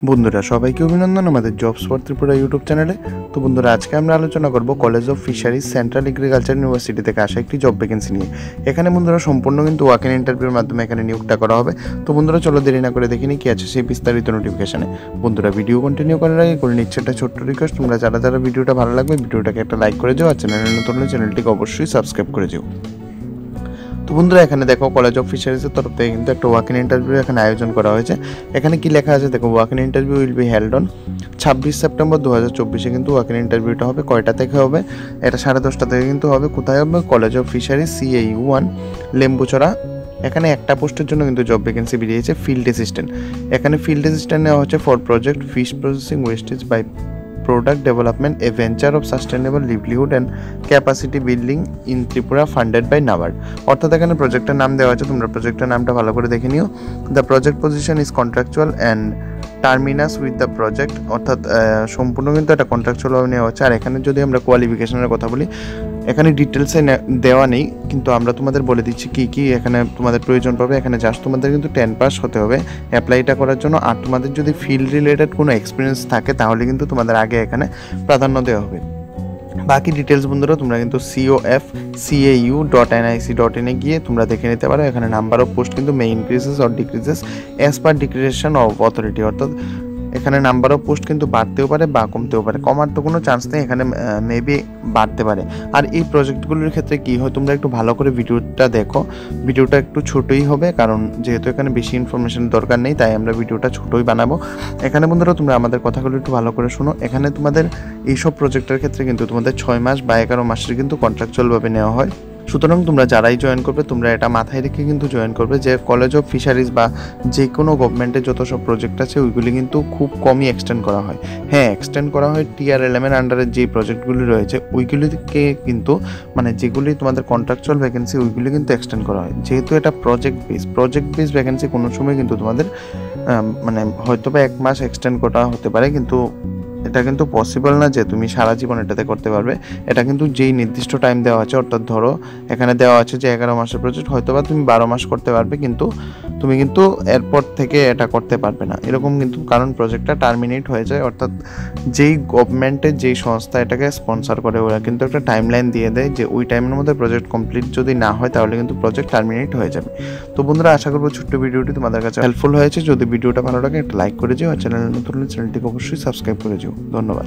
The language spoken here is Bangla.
বন্ধুরা সবাইকে অভিনন্দন আমাদের জবস ফর ত্রিপুরা ইউটিউব চ্যানেলে। তো বন্ধুরা আজকে আমরা আলোচনা করব college of fisheries central agriculture university থেকে আসা একটি জব ভ্যাকেন্সি নিয়ে। এখানে বন্ধুরা সম্পূর্ণ কিন্তু ওয়াক ইন ইন্টারভিউর মাধ্যমে এখানে নিয়োগটা করা হবে। তো বন্ধুরা চলো দেরি না করে দেখিনি কি আছে সেই বিস্তারিত নোটিফিকেশনে। বন্ধুরা ভিডিও কন্টিনিউ করার আগে করে নিচ্ছে একটা ছোট্ট রিকোয়েস্ট, তোমরা যারা ভিডিওটা ভালো লাগবে ভিডিওটাকে একটা লাইক করে যাও, আর চ্যানেলে নতুন হলে চ্যানেলটিকে অবশ্যই সাবস্ক্রাইব করে যাও। তো বন্ধুরা এখানে দেখো কলেজ অফ ফিশারিজের তরফ থেকে কিন্তু একটা ওয়াক ইন ইন্টারভিউ এখানে আয়োজন করা হয়েছে। এখানে কি লেখা আছে দেখো, walk in interview will be held on 26 September 2024 কিন্তু ওয়াক ইন ইন্টারভিউটা হবে। কয়টা থেকে হবে? এটা 10:30 থেকে কিন্তু হবে। কোথায় হবে? College of fisheries CAU 1 Lembucherra. এখানে একটা পোস্টের জন্য কিন্তু জব ভ্যাকেন্সি বেরিয়েছে, ফিল্ড অ্যাসিস্ট্যান্ট। এখানে ফিল্ড অ্যাসিস্ট্যান্ট নেওয়া হচ্ছে for project fish processing wastage by product development, a venture of sustainable livelihood and capacity building in Tripura funded by NABARD। অর্থাৎ এখানে প্রজেক্টের নাম দেওয়া আছে, তোমরা প্রজেক্টের নামটা ভালো করে দেখে নিও। The project position is contractual and terminus with the project, অর্থাৎ সম্পূর্ণ কিন্তু একটা কন্ট্রাকচুয়ালভাবে নেওয়া হচ্ছে। আর এখানে যদি আমরা কোয়ালিফিকেশনের কথা বলি, এখানে ডিটেলসে দেওয়া নেই, কিন্তু আমরা তোমাদের বলে দিচ্ছি কী কী এখানে তোমাদের প্রয়োজন পাবে। এখানে জাস্ট তোমাদের কিন্তু 10 পাস হতে হবে অ্যাপ্লাইটা করার জন্য। আর তোমাদের যদি ফিল্ড রিলেটেড কোনো এক্সপিরিয়েন্স থাকে তাহলে কিন্তু তোমাদের আগে এখানে প্রাধান্য দেওয়া হবে। বাকি ডিটেলস বন্ধুরা তোমরা কিন্তু cofcau.nic.in গিয়ে তোমরা দেখে নিতে পারো। এখানে নাম্বার অফ পোস্ট কিন্তু may increases or decreases as per declaration of authority, অর্থাৎ এখানে নাম্বার অফ পোস্ট কিন্তু বাড়তেও পারে বা কমতেও পারে। কমার তো কোনো চান্স নেই, এখানে মেবি বাড়তে পারে। আর এই প্রজেক্টগুলোর ক্ষেত্রে কী হয়, তোমরা একটু ভালো করে ভিডিওটা দেখো। ভিডিওটা একটু ছোটোই হবে, কারণ যেহেতু এখানে বেশি ইনফরমেশনের দরকার নেই তাই আমরা ভিডিওটা ছোটোই বানাবো। এখানে বন্ধুরা তোমরা আমাদের কথাগুলো একটু ভালো করে শোনো। এখানে তোমাদের এইসব প্রজেক্টের ক্ষেত্রে কিন্তু তোমাদের 6 মাস বা 11 মাসের কিন্তু কন্ট্রাকচুয়ালভাবে নেওয়া হয়। সুতরাং তোমরা যারাই জয়েন করবে তোমরা এটা মাথায় রেখে কিন্তু জয়েন করবে যে কলেজ অফ ফিশারিজ বা যে কোনো গভর্নমেন্টের যত সব প্রজেক্ট আছে ওইগুলি কিন্তু খুব কমই এক্সটেন্ড করা হয়। হ্যাঁ, এক্সটেন্ড করা হয় TRLM এর আন্ডারে যে প্রজেক্টগুলি রয়েছে ওইগুলিকে কিন্তু, মানে যেগুলি তোমাদের কন্ট্রাকচুয়াল ভ্যাকেন্সি ওইগুলি কিন্তু এক্সটেন্ড করা হয়। যেহেতু এটা প্রজেক্ট বেস ভ্যাকেন্সি, কোনো সময় কিন্তু তোমাদের মানে হয়তো বা 1 মাস এক্সটেন্ড করা হতে পারে, কিন্তু এটা কিন্তু পসিবল না যে তুমি সারা জীবন এটাতে করতে পারবে। এটা কিন্তু যেই নির্দিষ্ট টাইম দেওয়া আছে, অর্থাৎ ধরো এখানে দেওয়া আছে যে 11 মাসের প্রজেক্ট, হয়তো বা তুমি 12 মাস করতে পারবে, কিন্তু তুমি কিন্তু এরপর থেকে এটা করতে পারবে না এরকম কিন্তু, কারণ প্রজেক্টটা টার্মিনেট হয়ে যায়। অর্থাৎ যেই গভর্নমেন্টের যেই সংস্থা এটাকে স্পন্সর করে ওরা কিন্তু একটা টাইমলাইন দিয়ে দেয় যে ওই টাইমের মধ্যে প্রজেক্ট কমপ্লিট যদি না হয় তাহলে কিন্তু প্রজেক্ট টার্মিনেট হয়ে যাবে। তো বন্ধুরা আশা করবো ছোট্ট ভিডিওটি তোমাদের কাছে হেল্পফুল হয়েছে। যদি ভিডিওটা ভালো লাগে একটা লাইক করে যাও, আর চ্যানেলে নতুন হলে চ্যানেলটিকে অবশ্যই সাবস্ক্রাইব করে যাও। ধন্যবাদ।